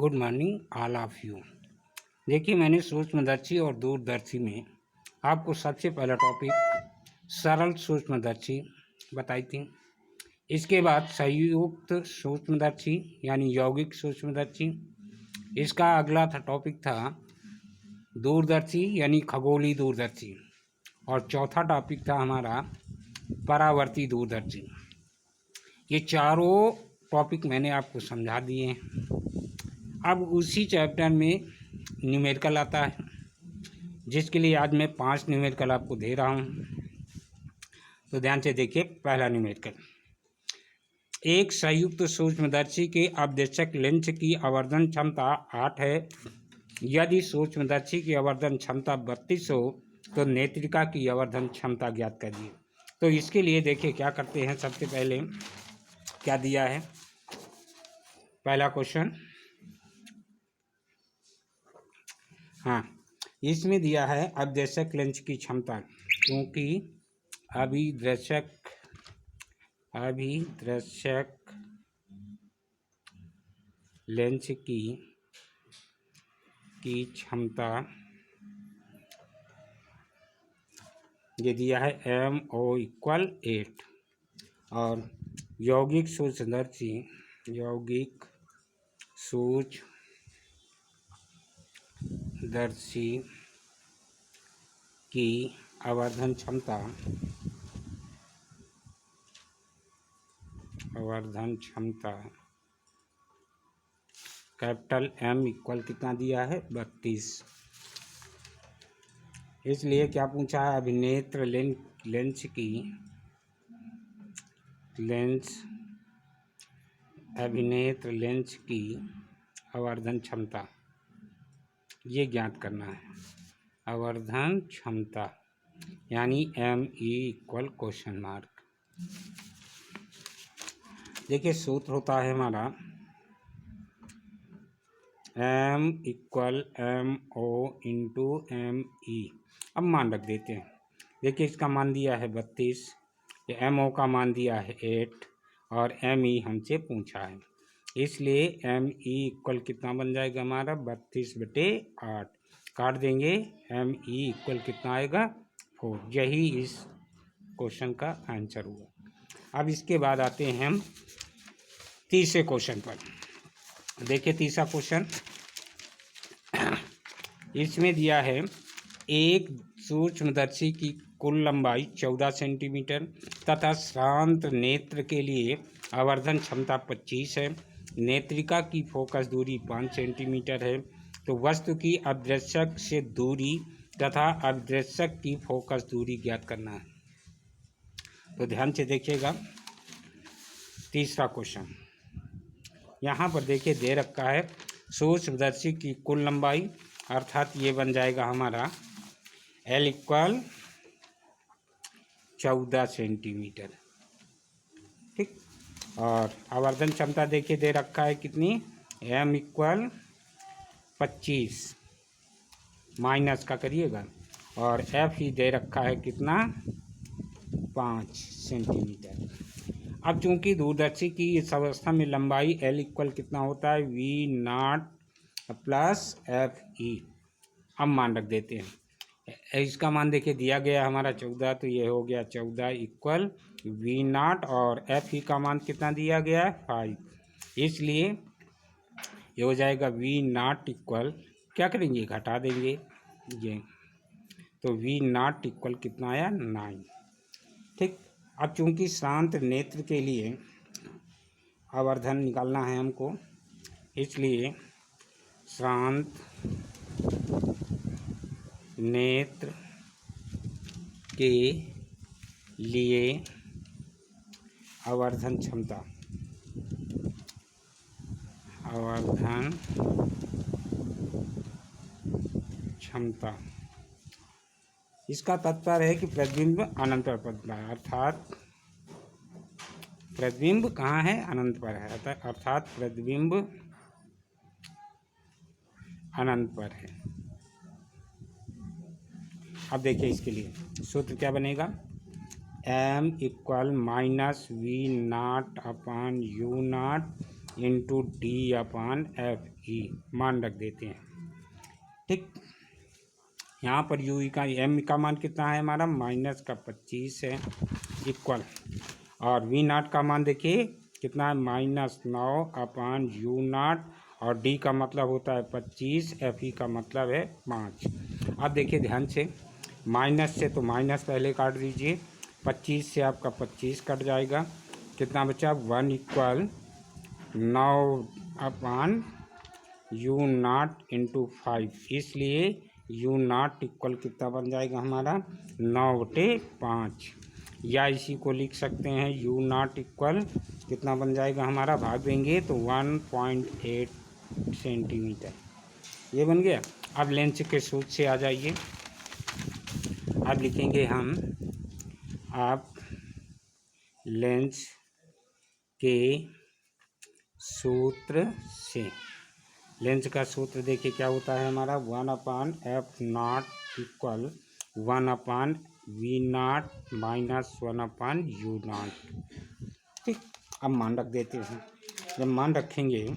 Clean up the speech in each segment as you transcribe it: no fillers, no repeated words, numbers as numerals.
Good morning all of you. देखिए, मैंने सूक्ष्मदर्शी और दूरदर्शी में आपको सबसे पहला टॉपिक सरल सूक्ष्मदर्शी बताई थी। इसके बाद संयुक्त सूक्ष्मदर्शी यानी यौगिक सूक्ष्मदर्शी। इसका अगला टॉपिक था दूरदर्शी यानी खगोलीय दूरदर्शी। और चौथा टॉपिक था हमारा परावर्ती दूरदर्शी। ये चारों टॉपिक मैंने आपको समझा दिए हैं। अब उसी चैप्टर में न्यूमेरिकल आता है, जिसके लिए आज मैं 5 न्यूमेरिकल आपको दे रहा हूँ। तो ध्यान से देखिए। पहला न्यूमेरिकल, एक संयुक्त सूक्ष्मदर्शी के अपदेशक लेंस की आवर्धन क्षमता 8 है। यदि सूक्ष्मदर्शी की आवर्धन क्षमता 32 हो तो नेत्रिका की आवर्धन क्षमता ज्ञात करिए। तो इसके लिए देखिए क्या करते हैं। सबसे पहले क्या दिया है, पहला क्वेश्चन, हाँ, इसमें दिया है अपदेशक लेंस की क्षमता, क्योंकि अभिदर्शक लेंस की क्षमता ये दिया है MO = 8। और यौगिक सूक्ष्मदर्शी की आवर्धन क्षमता कैपिटल M = कितना दिया है, 32। इसलिए क्या पूछा है, अभिनेत्र लेंस की आवर्धन क्षमता ये ज्ञात करना है। आवर्धन क्षमता यानी ME = क्वेश्चन मार्क। देखिए, सूत्र होता है हमारा M = MO × ME। अब मान रख देते हैं। देखिए, इसका मान दिया है 32, MO का मान दिया है 8 और ME हमसे पूछा है। इसलिए ME = कितना बन जाएगा हमारा, 32/8। काट देंगे, ME = कितना आएगा, 4। यही इस क्वेश्चन का आंसर हुआ। अब इसके बाद आते हैं हम तीसरे क्वेश्चन पर। देखिए, तीसरा क्वेश्चन इसमें दिया है एक सूक्ष्मदर्शी की कुल लंबाई 14 सेंटीमीटर तथा श्रांत नेत्र के लिए आवर्धन क्षमता 25 है। नेत्रिका की फोकस दूरी 5 सेंटीमीटर है। तो वस्तु की अपदृश्यक से दूरी तथा अपदृश्यक की फोकस दूरी ज्ञात करना है। तो ध्यान से देखिएगा। तीसरा क्वेश्चन यहाँ पर देखिए दे रखा है सूक्ष्मदर्शी की कुल लंबाई, अर्थात ये बन जाएगा हमारा L = 14 सेंटीमीटर। ठीक। और आवर्धन क्षमता देखिए दे रखा है कितनी, M = 25 माइनस का करिएगा, और F ही दे रखा है कितना, 5 सेंटीमीटर। अब चूंकि दूरदर्शी की इस अवस्था में लंबाई L = कितना होता है, V0 + FE। अब मान रख देते हैं। इसका मान देखिए दिया गया हमारा 14, तो ये हो गया 14 = V0 और FE का मान कितना दिया गया है, 5। इसलिए ये हो जाएगा V0 = क्या करेंगे, घटा देंगे ये, तो V0 = कितना आया, 9। ठीक। अब चूंकि शांत नेत्र के लिए आवर्धन निकालना है हमको, इसलिए शांत नेत्र के लिए आवर्धन क्षमता इसका तात्पर्य है कि प्रतिबिंब अनंत पर पड़ता है, अर्थात प्रतिबिंब कहाँ है, अनंत पर है, अर्थात प्रतिबिंब अनंत पर है। अब देखिए इसके लिए सूत्र क्या बनेगा, M = -V0/U0 into D upon F E मान रख देते हैं। ठीक, यहाँ पर यू का एम का मान कितना है हमारा -25 है इक्वल, और वी नाट का मान देखिए कितना है -9 अपान यू नाट, और डी का मतलब होता है 25, एफ ई का मतलब है 5। अब देखिए ध्यान से, माइनस से तो माइनस पहले काट दीजिए, 25 से आपका 25 कट जाएगा, कितना बचा 1 equal 9 upon U naught into 5, इसलिए यू नाट इक्वल कितना बन जाएगा हमारा 9/5, या इसी को लिख सकते हैं यू नाट इक्वल कितना बन जाएगा हमारा, भाग देंगे तो 1.8 सेंटीमीटर, ये बन गया। अब लेंस के सूत्र से आ जाइए, अब लिखेंगे हम आप लेंस के सूत्र से, लेंस का सूत्र देखिए क्या होता है हमारा 1/f0 equal 1/v0 minus 1/u0। ठीक, अब मान रख देते हैं, जब मान रखेंगे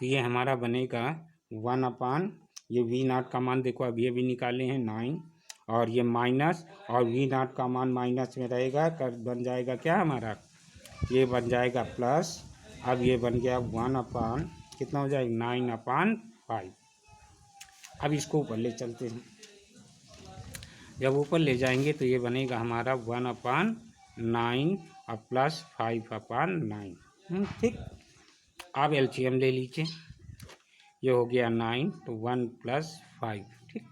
तो ये हमारा बनेगा 1/, ये v0 का मान देखो अब ये भी निकाले हैं 9, और ये माइनस, और v0 का मान माइनस में रहेगा, कर बन जाएगा क्या हमारा, ये बन जाएगा प्लस। अब ये बन गया 1/, कितना हो जाएगा 9/5। अब इसको ऊपर ले चलते हैं, जब ऊपर ले जाएंगे तो ये बनेगा हमारा 1/9 और प्लस 5/9। ठीक, अब एलसीएम ले लीजिए, ये हो गया 9 तो 1 + 5। ठीक,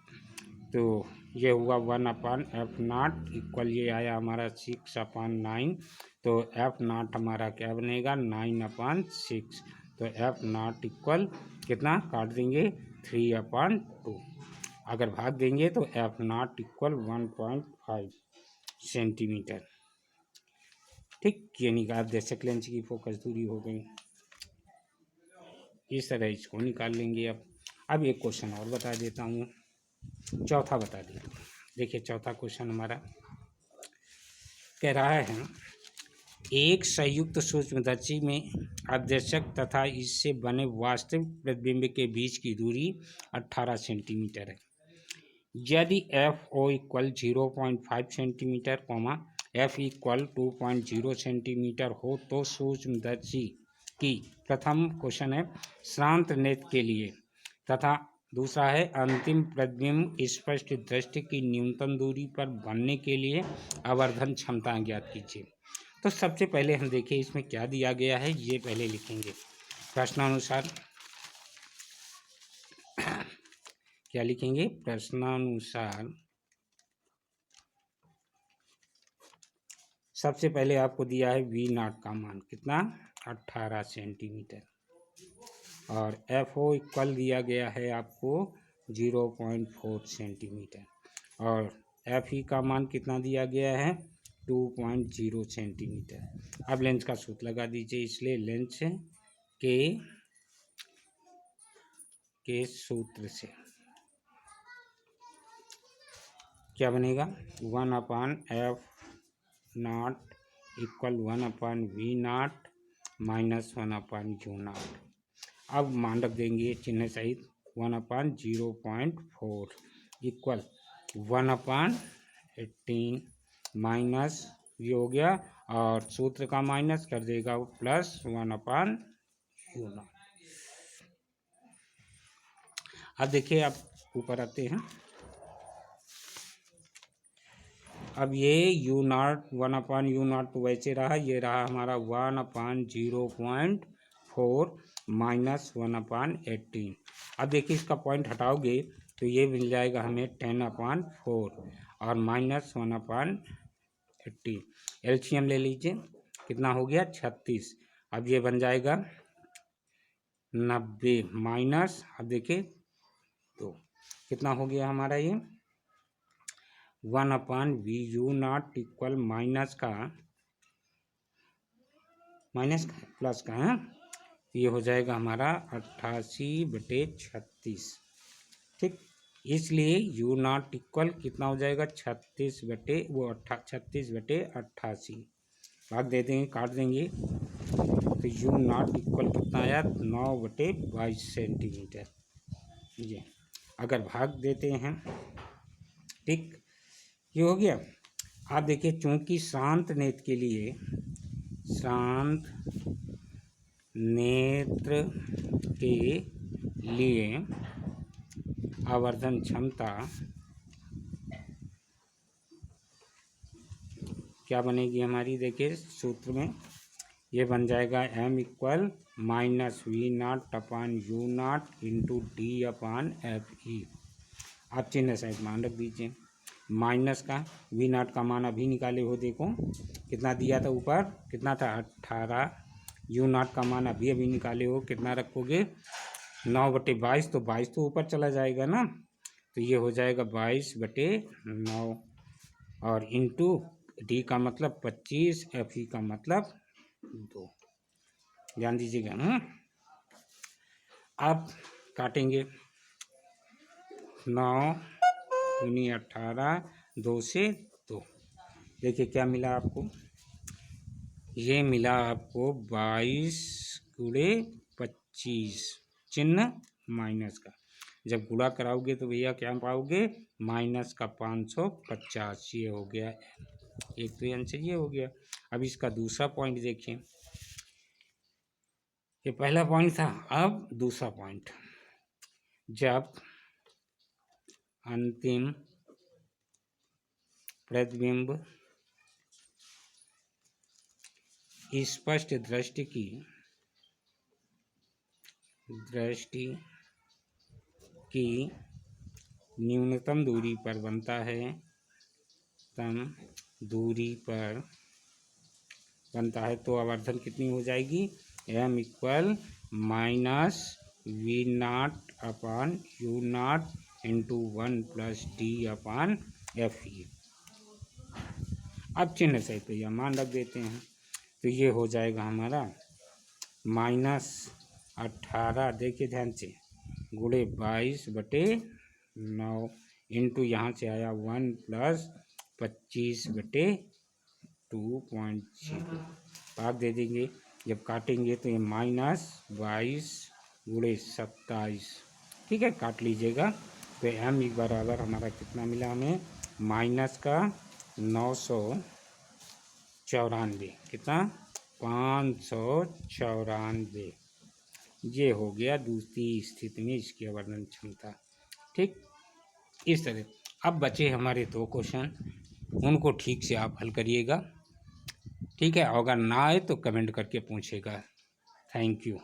तो ये हुआ 1/f0 इक्वल ये आया हमारा 6/9, तो f0 हमारा क्या बनेगा 9/6, तो f0 इक्वल कितना काट देंगे 3/2, अगर भाग देंगे तो f0 इक्वल 1.5 सेंटीमीटर। ठीक, ये निकाल दे सकते लेंस की फोकस दूरी हो गई, इस तरह इसको निकाल लेंगे। अब एक क्वेश्चन और बता देता हूँ, चौथा बता देता हूँ। देखिए चौथा क्वेश्चन हमारा कह रहा है एक संयुक्त सूक्ष्मदर्शी में अदर्शक तथा इससे बने वास्तविक प्रतिबिंब के बीच की दूरी 18 सेंटीमीटर है। यदि F O equal 0.5 centimetre, F equal 2.0 centimetre हो तो सूक्ष्मदर्शी की, प्रथम क्वेश्चन है श्रांत नेत्र के लिए, तथा दूसरा है अंतिम प्रतिबिंब स्पष्ट दृष्टि की न्यूनतम दूरी पर बनने के लिए आवर्धन क्षमता ज्ञात कीजिए। तो सबसे पहले हम देखिए इसमें क्या दिया गया है, ये पहले लिखेंगे प्रश्नानुसार। क्या लिखेंगे प्रश्नानुसार, सबसे पहले आपको दिया है v0 का मान कितना 18 सेंटीमीटर, और FO इक्वल दिया गया है आपको 0.4 सेंटीमीटर, और FE का मान कितना दिया गया है 2.0 सेंटीमीटर। अब लेंस का सूत्र लगा दीजिए, इसलिए लेंस के सूत्र से क्या बनेगा 1/f0 equal 1/v0 minus 1/u0। अब मान रख देंगे चिन्ह सहित 1/0.4 इक्वल 1/18 माइनस ये हो गया, और सूत्र का माइनस कर देगा प्लस 1/u0। अब देखिए आप ऊपर आते हैं, अब ये u0 1/u0 तो वैसे रहा, ये रहा हमारा 1/0.4 माइनस 1/18। अब देखिए इसका पॉइंट हटाओगे तो ये मिल जाएगा हमें 10/4 और माइनस 1/18। एलसीएम ले लीजिए, कितना हो गया 36। अब ये बन जाएगा 90 माइनस, अब देखिए तो कितना हो गया हमारा ये 1/vu0 इक्वल माइनस का प्लस का है, ये हो जाएगा हमारा 88/36। ठीक, इसलिए u0 इक्वल कितना हो जाएगा 36/88। भाग दे देंगे, काट देंगे, तो यू नॉट इक्वल कितना आया 9/22 सेंटीमीटर। ये अगर भाग देते हैं, ठीक, ये हो गया। आप देखिए, चूंकि शांत नेत्र के लिए, शांत नेत्र के लिए आवर्धन क्षमता क्या बनेगी हमारी, देखिए सूत्र में ये बन जाएगा m equal -v0/u0 into d/f/e। आप चिन्ह सहित मान रख दीजिए। माइनस का v0 का मान अभी निकाले हो, देखो कितना दिया था ऊपर, कितना था 18। u0 का मान अभी निकाले हो, कितना रखोगे 9/22, तो 22 तो ऊपर चला जाएगा ना, तो ये हो जाएगा 22/9 और इंटू डी का मतलब 25, FE का मतलब 2। ध्यान दीजिएगा। अब काटेंगे 9 दूनी 18, 2 से 2। देखिए क्या मिला आपको, ये मिला आपको 22 × 25, चिन्ह माइनस का। जब गुणा कराओगे तो भैया क्या पाओगे, माइनस का 550। ये हो गया, एक तो आंसर ये हो गया। अब इसका दूसरा पॉइंट देखिए, ये पहला पॉइंट था, अब दूसरा पॉइंट, जब अंतिम प्रतिबिंब स्पष्ट दृष्टि की न्यूनतम दूरी पर बनता है, तम दूरी पर बनता है, तो आवर्धन कितनी हो जाएगी, m equal -v0/u0 into 1 + d/fe। अब चिन्ह सहित तो यह मान रख देते हैं, तो ये हो जाएगा हमारा -18, देखिए ध्यान से, गुणे 22/9 इंटू यहाँ से आया 1 + 25/2.0। भाग दे देंगे, जब काटेंगे तो ये -22 × 27, ठीक है, काट लीजिएगा। तो m बराबर हमारा कितना मिला हमें, माइनस का 994, कितना 594। ये हो गया दूसरी स्थिति में इसकी आवर्धन क्षमता, ठीक। इस तरह अब बचे हमारे 2 क्वेश्चन, उनको ठीक से आप हल करिएगा, ठीक है। अगर ना आए तो कमेंट करके पूछेगा। Thank you.